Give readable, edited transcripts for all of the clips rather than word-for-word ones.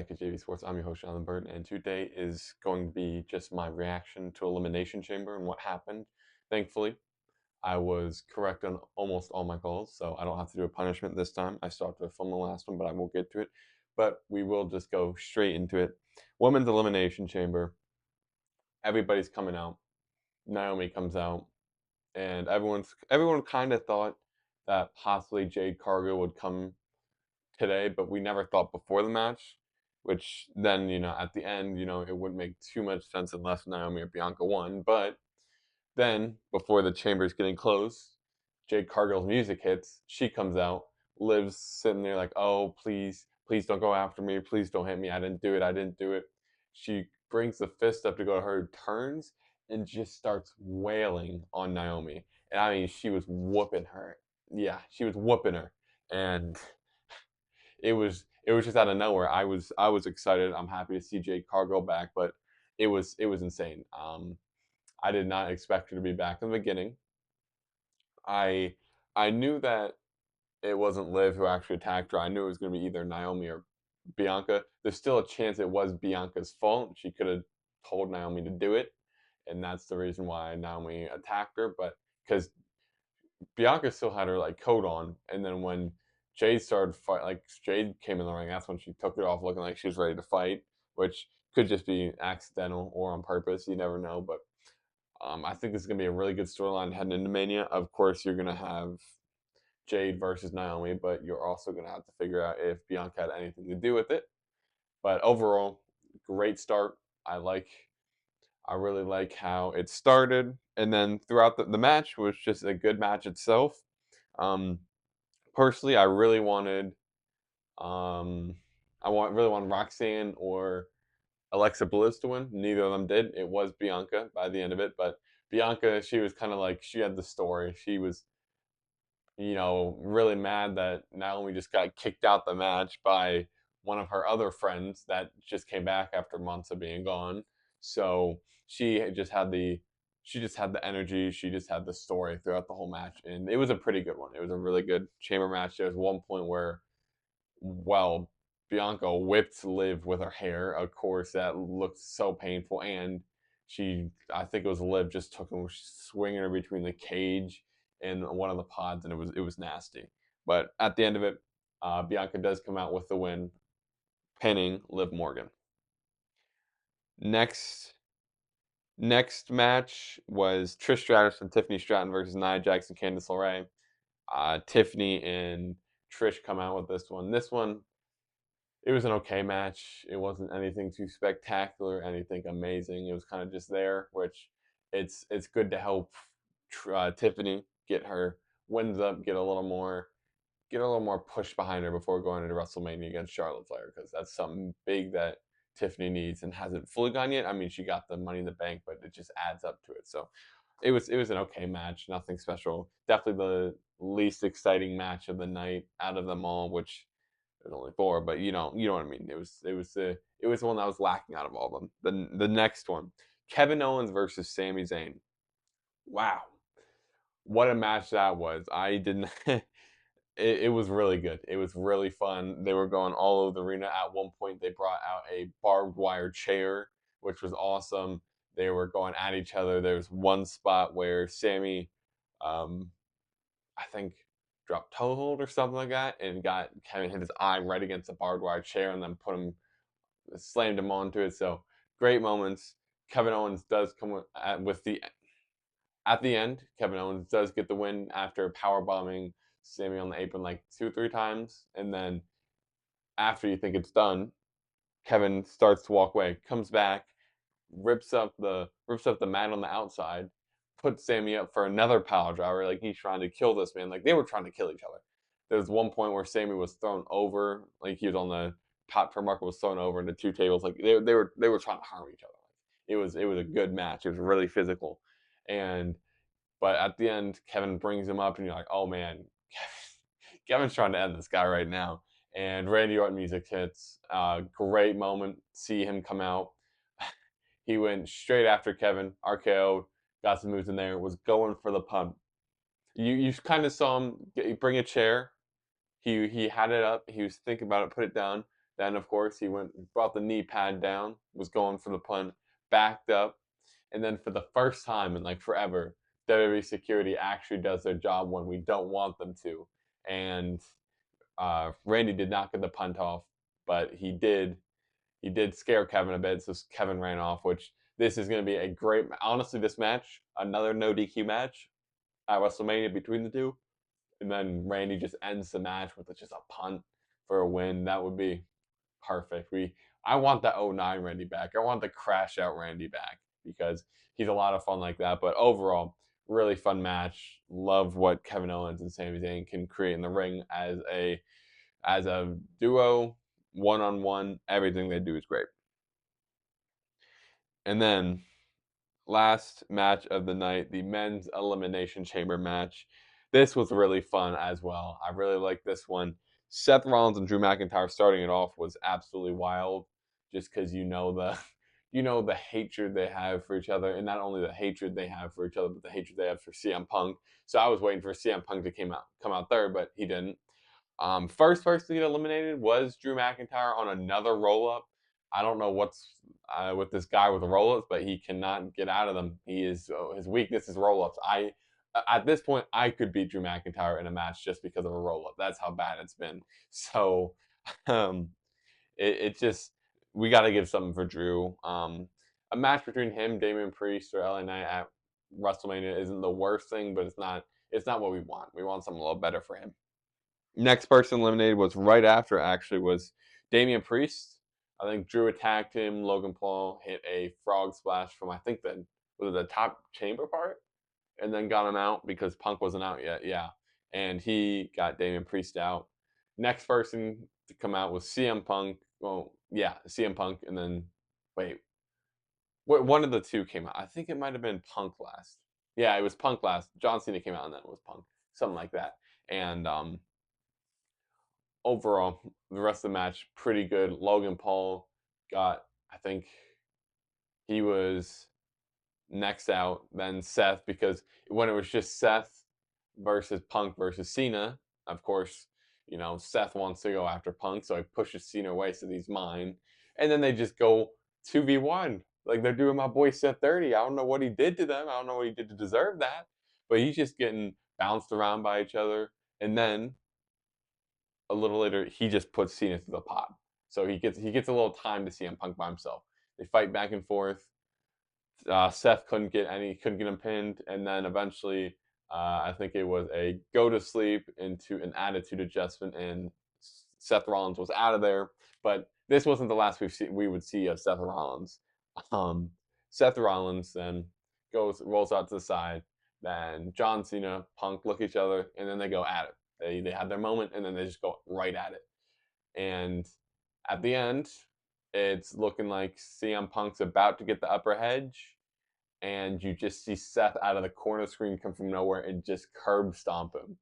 back at JBSports. I'm your host, Jonathan Bird, and today is going to be just my reaction to Elimination Chamber and what happened. Thankfully, I was correct on almost all my calls, so I don't have to do a punishment this time. I still have to film the last one, but I won't get to it. But we will just go straight into it. Women's Elimination Chamber. Everybody's coming out. Naomi comes out, and everyone kind of thought that possibly Jade Cargill would come today, but we never thought before the match, which then, at the end, it wouldn't make too much sense unless Naomi or Bianca won. But then, before the chamber's getting close, Jade Cargill's music hits. She comes out. Liv's sitting there like, oh, please, please don't go after me. Please don't hit me. I didn't do it. I didn't do it. She brings the fist up to go to her, turns, and just starts wailing on Naomi. And I mean, she was whooping her. Yeah, she was whooping her. And it was just out of nowhere. I was excited. I'm happy to see Jade Cargill back, but it was insane. I did not expect her to be back in the beginning. I I knew that it wasn't Liv who actually attacked her. I knew it was going to be either Naomi or Bianca. There's still a chance it was Bianca's fault. She could have told Naomi to do it, and that's the reason why Naomi attacked her. But because Bianca still had her like coat on, and then when Jade started fight, like Jade came in the ring, that's when she took it off, looking like she was ready to fight, which could just be accidental or on purpose. You never know. But I think this is gonna be a really good storyline heading into Mania. Of course, you're gonna have Jade versus Naomi, but you're also gonna have to figure out if Bianca had anything to do with it. But overall, great start. I really like how it started, and then throughout the match was just a good match itself. Um, Personally, I really wanted, um, really wanted Roxanne or Alexa Bliss to win. Neither of them did. It was Bianca by the end of it, but Bianca, she was kind of like she had the story. She was, really mad that Naomi just got kicked out the match by one of her other friends that just came back after months of being gone. So she just had the energy, she just had the story throughout the whole match, and it was a pretty good one. It was a really good chamber match. There was one point where, well, Bianca whipped Liv with her hair. Of course, that looked so painful, and I think it was Liv, just took him swinging her between the cage and one of the pods, and it was nasty. But at the end of it, Bianca does come out with the win, pinning Liv Morgan. Next, next match was Trish Stratus and Tiffany Stratton versus Nia Jax and Candice LeRae. Tiffany and Trish come out with this one. This one, it was an okay match. It wasn't anything too spectacular, anything amazing. It was kind of just there, which it's good to help Tiffany get her wins up, get a little more push behind her before going into WrestleMania against Charlotte Flair, because that's something big that Tiffany needs and hasn't fully gone yet. I mean, she got the Money in the Bank, but it just adds up to it. So it was an okay match, nothing special. Definitely the least exciting match of the night out of them all, which there's only four, but you know what I mean. It was the one that was lacking out of all of them. The next one, Kevin Owens versus Sami Zayn. Wow, what a match that was! I didn't. It was really good. It was really fun. They were going all over the arena. At one point, they brought out a barbed wire chair, which was awesome. They were going at each other. There was one spot where Sammy, um, I think, dropped toe hold or something like that, and got Kevin hit his eye right against the barbed wire chair, and then slammed him onto it. So great moments. Kevin Owens does come with the at the end. Kevin Owens does get the win after power bombing Sammy on the apron like 2 or 3 times, and then after you think it's done, Kevin starts to walk away, comes back, rips up the mat on the outside, puts Sammy up for another power driver. Like he's trying to kill this man. Like they were trying to kill each other. There was one point where Sammy was thrown over, like he was on the top turnbuckle, was thrown over into 2 tables. Like they were trying to harm each other. It was a good match. It was really physical, and but at the end, Kevin brings him up, and you're like, oh man, Kevin's trying to end this guy right now. And Randy Orton music hits. Great moment. See him come out. He went straight after Kevin, RKO, got some moves in there, was going for the pump. You kind of saw him bring a chair. He had it up. He was thinking about it, put it down. Then, of course, he brought the knee pad down, was going for the punt, backed up, and then for the first time in like forever, WWE security actually does their job when we don't want them to. And Randy did not get the punt off, but he did scare Kevin a bit, so Kevin ran off. Which this is going to be a great. Honestly, this match, another no DQ match at WrestleMania between the two, and then Randy just ends the match with just a punt for a win. That would be perfect. I want the '09 Randy back. I want the crash out Randy back because he's a lot of fun like that. But overall, really fun match. Love what Kevin Owens and Sami Zayn can create in the ring as a duo, one on one. Everything they do is great. And then last match of the night, the men's elimination chamber match. This was really fun as well. I really like this one. Seth Rollins and Drew McIntyre starting it off was absolutely wild, just because the hatred they have for each other, and not only the hatred they have for each other, but the hatred they have for CM Punk. So I was waiting for CM Punk to come out third, but he didn't. First person to get eliminated was Drew McIntyre on another roll up. I don't know what's with this guy with the roll ups, but he cannot get out of them. His weakness is roll ups. At this point I could beat Drew McIntyre in a match just because of a roll up. That's how bad it's been. So um, it just we got to give something for Drew. A match between him, Damian Priest, or LA Knight at WrestleMania isn't the worst thing, but it's not what we want. We want something a little better for him. Next person eliminated was right after, actually, was Damian Priest. I think Drew attacked him. Logan Paul hit a frog splash from, I think, the top chamber part, and then got him out because Punk wasn't out yet. Yeah, and he got Damian Priest out. Next person to come out was CM Punk. Well, yeah, CM Punk, and then wait, one of the two came out. I think it might have been Punk last. Yeah, it was Punk last. John Cena came out, and then it was Punk, something like that. And overall, the rest of the match pretty good. Logan Paul got, I think he was next out, then Seth, because when it was just Seth versus Punk versus Cena, of course, Seth wants to go after Punk, so he pushes Cena away, so he's mine. And then they just go 2v1. Like they're doing my boy Seth 30. I don't know what he did to them. I don't know what he did to deserve that. But he's just getting bounced around by each other. And then a little later, he just puts Cena through the pot. So he gets a little time to CM Punk by himself. They fight back and forth. Seth couldn't get him pinned, and then eventually, I think it was a go to sleep into an attitude adjustment, and Seth Rollins was out of there. But this wasn't the last we would see of Seth Rollins. Um, Seth Rollins then rolls out to the side. Then John Cena, Punk look at each other, and then they go at it. They had their moment, and then they just go right at it. And at the end, it's looking like CM Punk's about to get the upper edge, and you just see Seth out of the corner screen come from nowhere and just curb stomp him.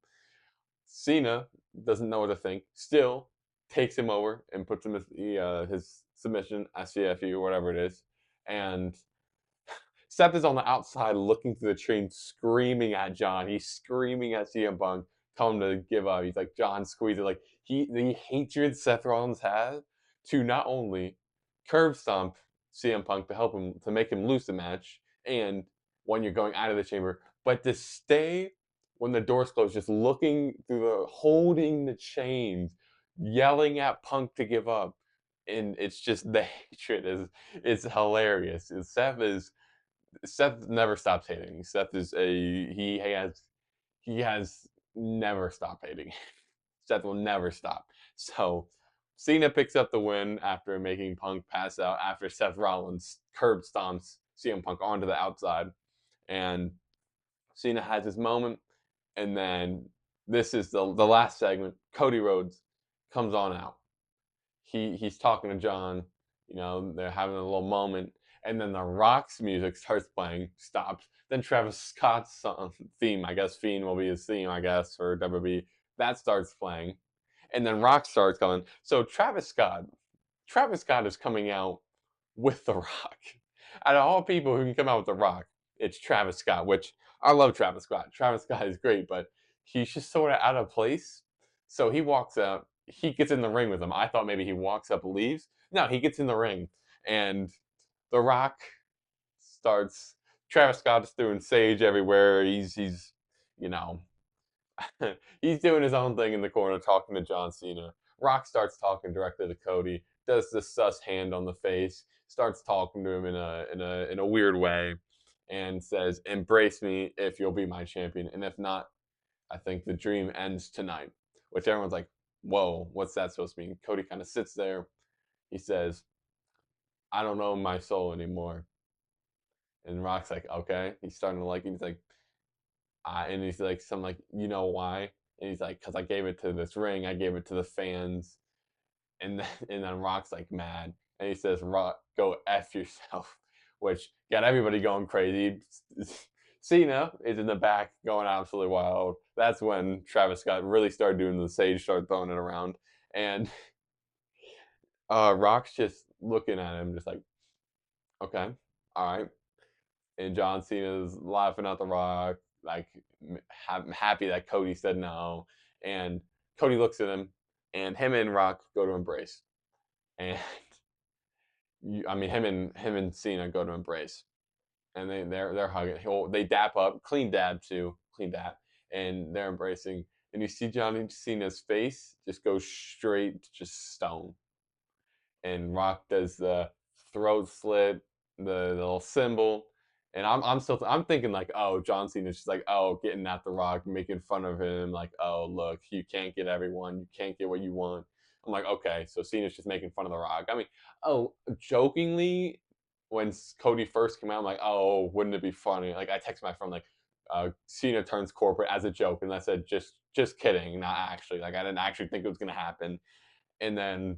Cena doesn't know what to think. Still takes him over and puts him his submission, SCFU, or whatever it is. And Seth is on the outside looking through the train, screaming at John. He's screaming at CM Punk, telling him to give up. He's like, John, squeeze it. Like, the hatred Seth Rollins has to not only curb stomp CM Punk to help him, to make him lose the match, and when you're going out of the chamber, but to stay when the doors close, just looking holding the chains, yelling at Punk to give up. And it's just the hatred is hilarious. Seth never stops hating. He has never stopped hating. Seth will never stop. So Cena picks up the win after making Punk pass out after Seth Rollins curb stomps CM Punk onto the outside. And Cena has his moment. And then this is the last segment. Cody Rhodes comes on out. He's talking to John. They're having a little moment, and then the Rock's music starts playing, stops. Then Travis Scott's theme, I guess Fiend will be his theme, I guess, for WWE. That starts playing, and then Rock starts going. So Travis Scott is coming out with The Rock. Out of all people who can come out with The Rock, it's Travis Scott, which I love Travis Scott. Travis Scott is great, but he's just sort of out of place. So he walks out. he gets in the ring with him. I thought maybe he walks up, leaves. No, he gets in the ring, and The Rock starts. Travis Scott's doing sage everywhere. He's you know he's doing his own thing in the corner, talking to John Cena. Rock starts talking directly to Cody. Does the sus hand on the face. Starts talking to him in a weird way, and says, "Embrace me if you'll be my champion, and if not, I think the dream ends tonight." Which everyone's like, "Whoa, what's that supposed to mean?" Cody kind of sits there. He says, "I don't know my soul anymore." And Rock's like, "Okay." He's starting to like. He's like, and he's like, "Some like, you know why?" And he's like, "Cause I gave it to this ring. I gave it to the fans." And then Rock's like mad, and he says, "Rock, go f yourself," which got everybody going crazy. Cena is in the back going absolutely wild. That's when Travis Scott really started doing the sage, started throwing it around, and Rock's just looking at him, just like, "Okay, all right." And John Cena's laughing at the Rock, like happy that Cody said no. And Cody looks at him, and him and Rock go to embrace. And I mean, him and Cena go to embrace, and they're hugging. They dap up, clean dab too, clean dap, and they're embracing. And you see Johnny Cena's face just go straight, to just stone. And Rock does the throat slit, the little symbol, and I'm thinking like, oh, John Cena's just like, oh, getting at the Rock, making fun of him, like, oh, look, you can't get everyone, you can't get what you want. I'm like, okay, so Cena's just making fun of the Rock. I mean, oh, jokingly, when Cody first came out, I'm like, oh, wouldn't it be funny? Like, I text my friend like, Cena turns corporate as a joke, and I said, just kidding, not actually. Like, I didn't actually think it was gonna happen. And then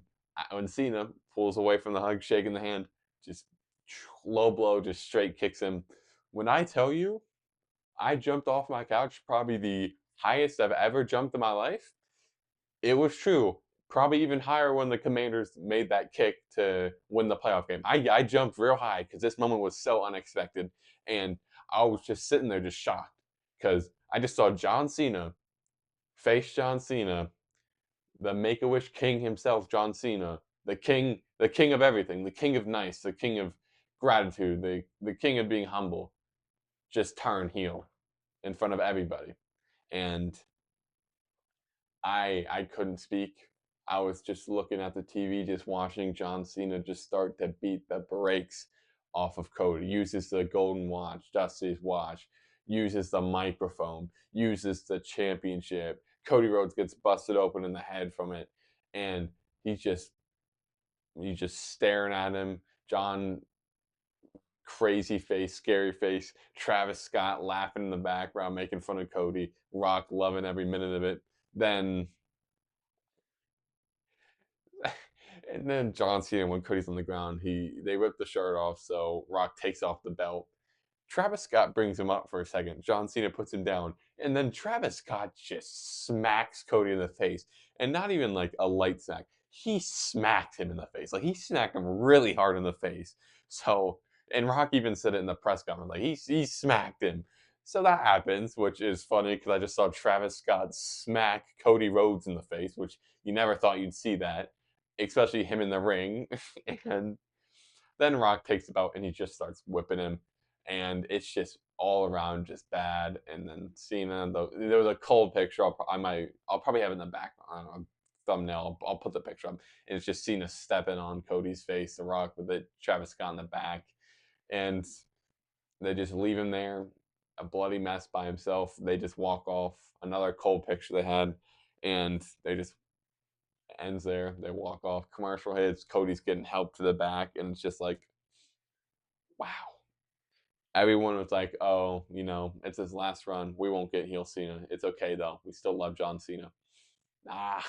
when Cena pulls away from the hug, shaking the hand, just low blow, just straight kicks him. When I tell you, I jumped off my couch, probably the highest I've ever jumped in my life. It was true. Probably even higher when the Commanders made that kick to win the playoff game. I jumped real high because this moment was so unexpected. And I was just sitting there just shocked because I just saw John Cena face John Cena, the Make a Wish King himself, John Cena, the king of everything, the king of nice, the king of gratitude, the king of being humble, just turn heel in front of everybody. And I couldn't speak. I was just looking at the TV, just watching John Cena just start to beat the brakes off of Cody. Uses the golden watch, Dusty's watch, uses the microphone, uses the championship. Cody Rhodes gets busted open in the head from it, and he's just staring at him. John, crazy face, scary face. Travis Scott laughing in the background, making fun of Cody. Rock loving every minute of it. Then and then John Cena, when Cody's on the ground, they rip the shirt off, so Rock takes off the belt. Travis Scott brings him up for a second. John Cena puts him down, and then Travis Scott just smacks Cody in the face, and not even like a light smack. He smacked him in the face, like he smacked him really hard in the face. So, and Rock even said it in the press conference, like he smacked him. So that happens, which is funny because I just saw Travis Scott smack Cody Rhodes in the face, which you never thought you'd see that, especially him in the ring. And then Rock takes the belt and he just starts whipping him, and it's just all around just bad. And then Cena, there was a cold picture. I'll probably have it in the back. I don't know, thumbnail. I'll put the picture up, and it's just Cena stepping on Cody's face, The Rock with it, Travis Scott in the back, and they just leave him there, a bloody mess by himself. They just walk off. Another cold picture they had, and they just ends there. They walk off. Commercial hits. Cody's getting help to the back, and it's just like, wow. Everyone was like, "Oh, it's his last run. We won't get heel Cena. It's okay though. We still love John Cena." Ah,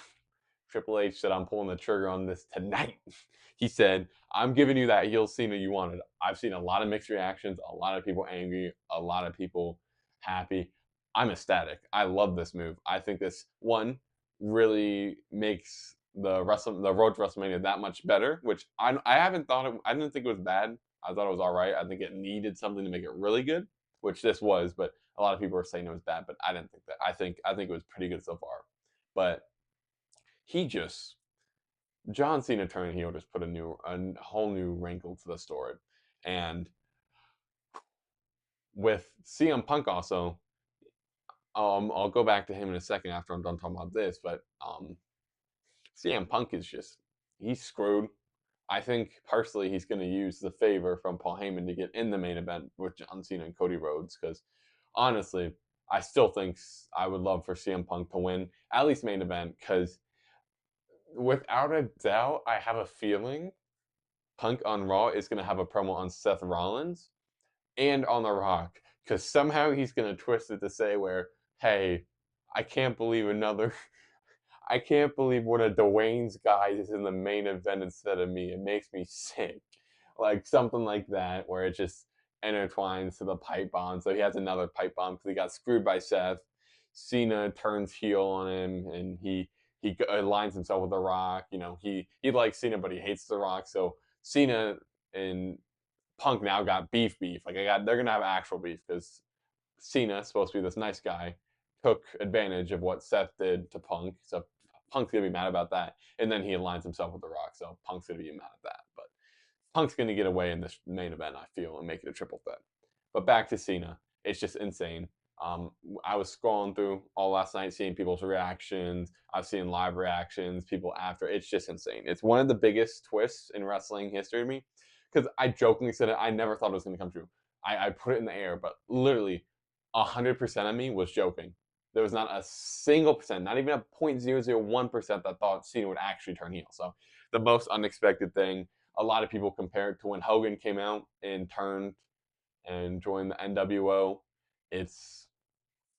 Triple H said, "I'm pulling the trigger on this tonight." He said, "I'm giving you that heel Cena you wanted." I've seen a lot of mixed reactions, a lot of people angry, a lot of people happy. I'm ecstatic. I love this move. I think this one really makes the road to WrestleMania that much better. Which I haven't thought I didn't think it was bad. I thought it was all right. I think it needed something to make it really good, which this was. But a lot of people were saying it was bad, but I didn't think that. I think it was pretty good so far. But he just John Cena turning heel just put a whole new wrinkle to the story. And with CM Punk also, I'll go back to him in a second after I'm done talking about this, but CM Punk is just he's screwed. I think personally he's going to use the favor from Paul Heyman to get in the main event with John Cena and Cody Rhodes because honestly, I still think I would love for CM Punk to win at least main event because without a doubt, I have a feeling Punk on Raw is going to have a promo on Seth Rollins and on The Rock because somehow he's going to twist it to say where, hey, I can't believe another I can't believe one of Dwayne's guys is in the main event instead of me. It makes me sick. Like something like that, where it just intertwines to the pipe bomb. So he has another pipe bomb because he got screwed by Seth. Cena turns heel on him, and he aligns himself with The Rock. You know, he likes Cena, but he hates The Rock. So Cena and Punk now got beef. Like they're gonna have actual beef because Cena, supposed to be this nice guy, took advantage of what Seth did to Punk. So Punk's gonna be mad about that. And then he aligns himself with The Rock. So Punk's gonna be mad at that. But Punk's gonna get away in this main event, I feel, and make it a triple threat. But back to Cena. It's just insane. Um, I was scrolling through all last night, seeing people's reactions. I've seen live reactions, people after. It's just insane. It's one of the biggest twists in wrestling history to me. Because I jokingly said it, I never thought it was going to come true. I put it in the air, but literally 100% of me was joking. There was not a single percent, not even a 0.001% that thought Cena would actually turn heel. So the most unexpected thing. A lot of people compare it to when Hogan came out and turned and joined the NWO. It's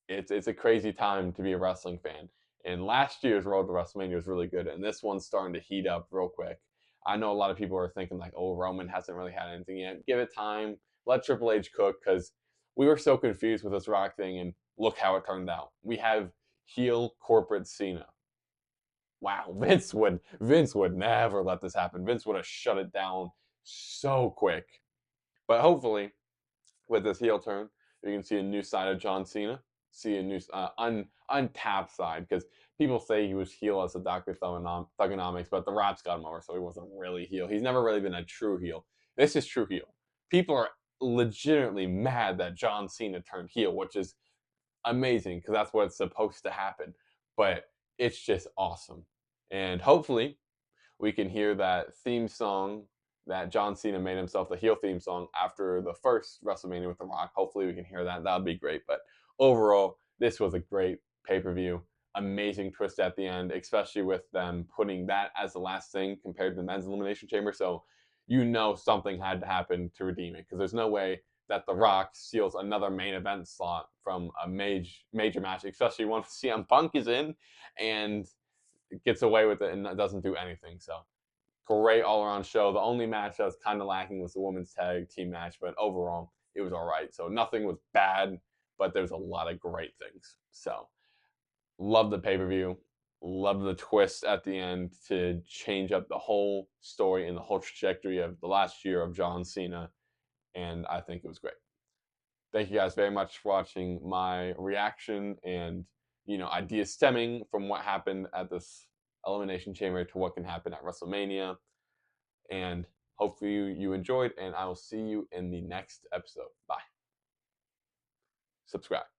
it's a crazy time to be a wrestling fan. And last year's Road to WrestleMania was really good, and this one's starting to heat up real quick. I know a lot of people are thinking like, "Oh, Roman hasn't really had anything yet. Give it time. Let Triple H cook." Because we were so confused with this Rock thing, and look how it turned out. We have heel corporate Cena. Wow, Vince would never let this happen. Vince would have shut it down so quick. But hopefully, with this heel turn, you can see a new side of John Cena, see a new untapped side because people say he was heel as a Doctor Thugonomics, but the raps got him over, so he wasn't really heel. He's never really been a true heel. This is true heel. People are legitimately mad that John Cena turned heel, which is amazing because that's what's supposed to happen. But it's just awesome, and hopefully we can hear that theme song that John Cena made himself the heel theme song after the first WrestleMania with The Rock. Hopefully, we can hear that. That would be great. But overall, this was a great pay per view. Amazing twist at the end, especially with them putting that as the last thing compared to the men's elimination chamber. So you know something had to happen to redeem it because there's no way that The Rock steals another main event slot from a major match, especially once CM Punk is in and gets away with it and doesn't do anything. So great all around show. The only match that was kind of lacking was the women's tag team match, but overall it was all right. So nothing was bad, but there's a lot of great things. So love the pay per view. Love the twist at the end to change up the whole story and the whole trajectory of the last year of John Cena. And I think it was great. Thank you guys very much for watching my reaction and ideas stemming from what happened at this Elimination Chamber to what can happen at WrestleMania. And hopefully you enjoyed, and I will see you in the next episode. Bye. Subscribe.